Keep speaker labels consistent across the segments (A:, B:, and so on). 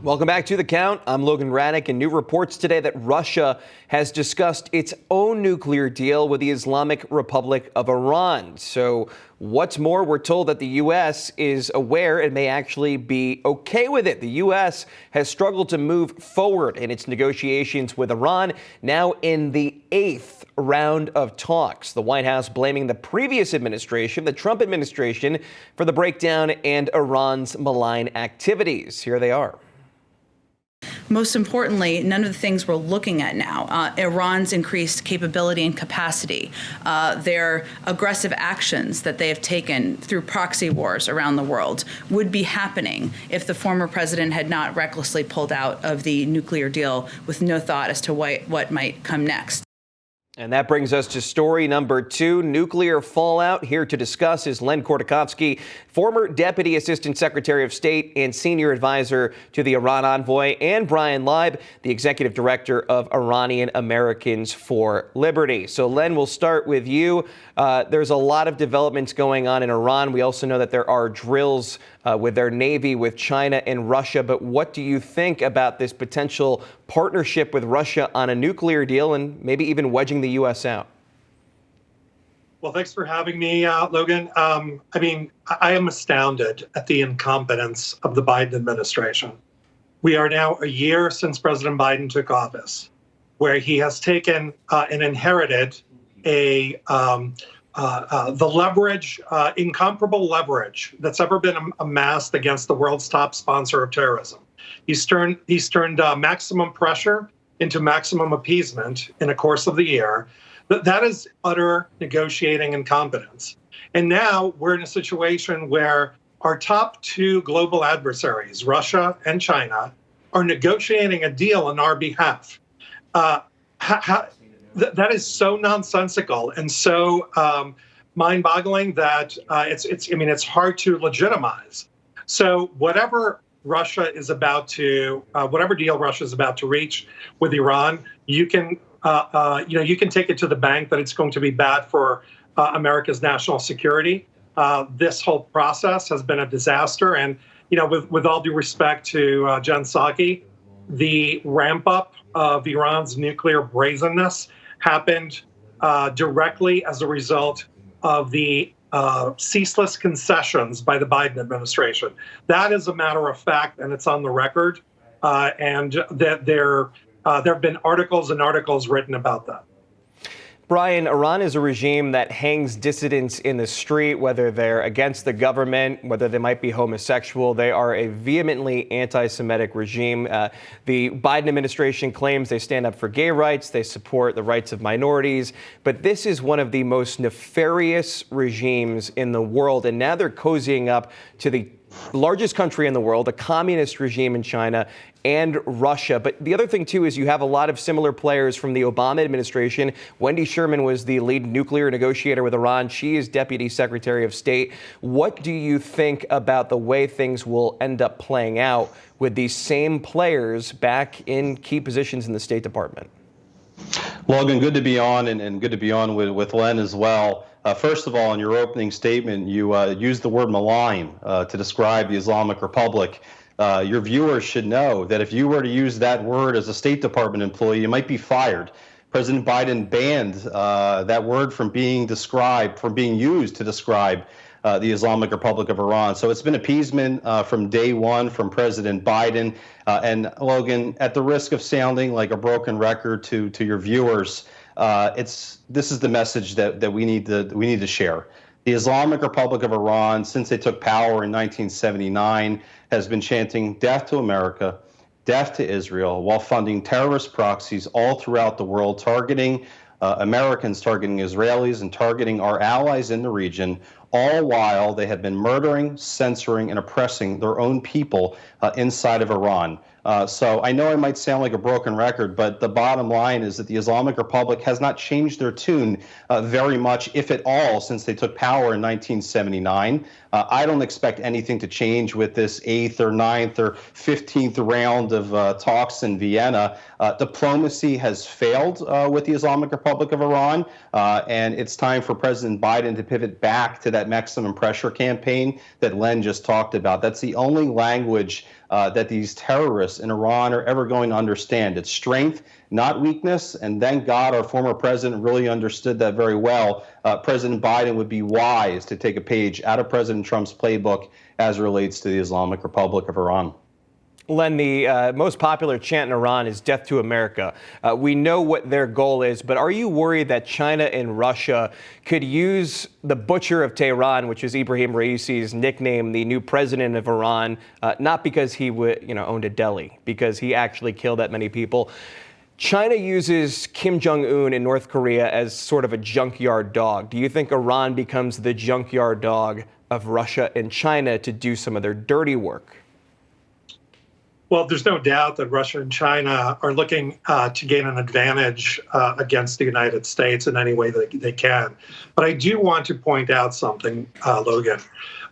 A: Welcome back to The Count. I'm Logan Ratick, and new reports today that Russia has discussed its own nuclear deal with the Islamic Republic of Iran. So what's more, we're told that the U.S. is aware and may actually be okay with it. The U.S. has struggled to move forward in its negotiations with Iran, now in the 8th round of talks. The White House blaming the previous administration, the Trump administration, for the breakdown and Iran's malign activities. Here they are.
B: Most importantly, none of the things we're looking at now, Iran's increased capability and capacity, their aggressive actions that they have taken through proxy wars around the world would be happening if the former president had not recklessly pulled out of the nuclear deal with no thought as to what might come next.
A: And that brings us to story number 2, nuclear fallout. Here to discuss is Len Khodorkovsky, former Deputy Assistant Secretary of State and Senior Advisor to the Iran envoy, and Bryan Leib, the Executive Director of Iranian Americans for Liberty. So, Len, we'll start with you. There's a lot of developments going on in Iran. We also know that there are drills with their Navy with China and Russia. But what do you think about this potential partnership with Russia on a nuclear deal and maybe even wedging the U.S. out?
C: Well, thanks for having me, Logan. I am astounded at the incompetence of the Biden administration. We are now a year since President Biden took office, where he has taken and inherited the leverage, incomparable leverage that's ever been amassed against the world's top sponsor of terrorism. He's turned maximum pressure into maximum appeasement in the course of the year. That is utter negotiating incompetence. And now we're in a situation where our top 2 global adversaries, Russia and China, are negotiating a deal on our behalf. That is so nonsensical and so mind-boggling that it's hard to legitimize. So whatever Russia is about to, whatever deal Russia is about to reach with Iran, you can take it to the bank that it's going to be bad for America's national security. This whole process has been a disaster, and with all due respect to Jen Psaki, the ramp up of Iran's nuclear brazenness happened directly as a result of the ceaseless concessions by the Biden administration. That is a matter of fact, and it's on the record. And that there have been articles and articles written about that.
A: Bryan, Iran is a regime that hangs dissidents in the street, whether they're against the government, whether they might be homosexual. They are a vehemently anti-Semitic regime. The Biden administration claims they stand up for gay rights, they support the rights of minorities, but this is one of the most nefarious regimes in the world, and now they're cozying up to the largest country in the world, a communist regime in China and Russia. But the other thing, too, is you have a lot of similar players from the Obama administration. Wendy Sherman was the lead nuclear negotiator with Iran. She is Deputy Secretary of State. What do you think about the way things will end up playing out with these same players back in key positions in the State Department?
D: Logan, good to be on, and good to be on with Len as well. First of all, in your opening statement, you used the word malign to describe the Islamic Republic. Your viewers should know that if you were to use that word as a State Department employee, you might be fired. President Biden banned that word from being used to describe the Islamic Republic of Iran. So it's been appeasement from day one from President Biden. And Logan, at the risk of sounding like a broken record to your viewers, this is the message that we need to share. The Islamic Republic of Iran, since they took power in 1979, has been chanting death to America, death to Israel, while funding terrorist proxies all throughout the world, targeting Americans, targeting Israelis, and targeting our allies in the region, all while they have been murdering, censoring, and oppressing their own people inside of Iran. So I know I might sound like a broken record, but the bottom line is that the Islamic Republic has not changed their tune very much, if at all, since they took power in 1979. I don't expect anything to change with this 8th or 9th or 15th round of talks in Vienna. Diplomacy has failed with the Islamic Republic of Iran, and it's time for President Biden to pivot back to that maximum pressure campaign that Len just talked about. That's the only language that these terrorists in Iran are ever going to understand. It's strength, not weakness. And thank God our former president really understood that very well. President Biden would be wise to take a page out of President Trump's playbook as it relates to the Islamic Republic of Iran.
A: Len, the most popular chant in Iran is "Death to America." We know what their goal is, but are you worried that China and Russia could use the Butcher of Tehran, which is Ibrahim Raisi's nickname, the new president of Iran, not because he owned a deli, because he actually killed that many people? China uses Kim Jong-un in North Korea as sort of a junkyard dog. Do you think Iran becomes the junkyard dog of Russia and China to do some of their dirty work?
C: Well, there's no doubt that Russia and China are looking to gain an advantage against the United States in any way that they can. But I do want to point out something, Logan,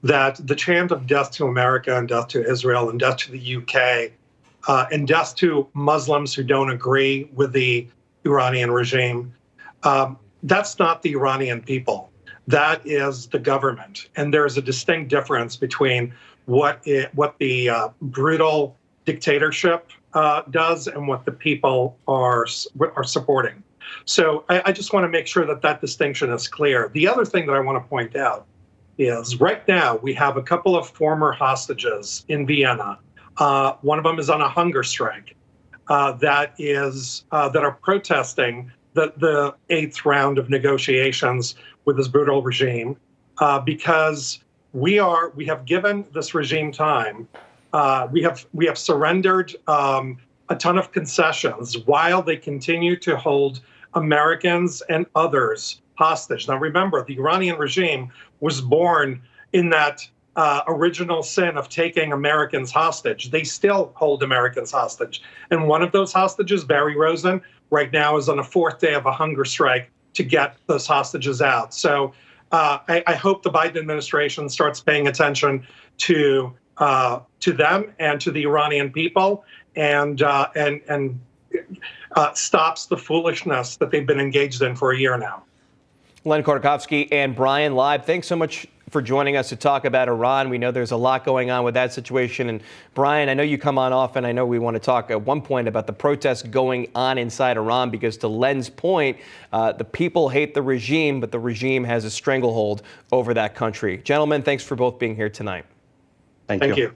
C: that the chant of death to America and death to Israel and death to the UK and death to Muslims who don't agree with the Iranian regime, that's not the Iranian people. That is the government. And there's a distinct difference between what the brutal dictatorship does and what the people are supporting. So I just want to make sure that that distinction is clear. The other thing that I want to point out is right now we have a couple of former hostages in Vienna. One of them is on a hunger strike that are protesting the eighth round of negotiations with this brutal regime because we have given this regime time. We have surrendered a ton of concessions while they continue to hold Americans and others hostage. Now, remember, the Iranian regime was born in that original sin of taking Americans hostage. They still hold Americans hostage. And one of those hostages, Barry Rosen, right now is on a fourth day of a hunger strike to get those hostages out. So I hope the Biden administration starts paying attention to them and to the Iranian people, and stops the foolishness that they've been engaged in for a year now.
A: Len Khodorkovsky and Bryan Leib, thanks so much for joining us to talk about Iran. We know there's a lot going on with that situation. And Bryan, I know you come on often. I know we want to talk at one point about the protests going on inside Iran, because to Len's point, the people hate the regime, but the regime has a stranglehold over that country. Gentlemen, thanks for both being here tonight.
C: Thank you.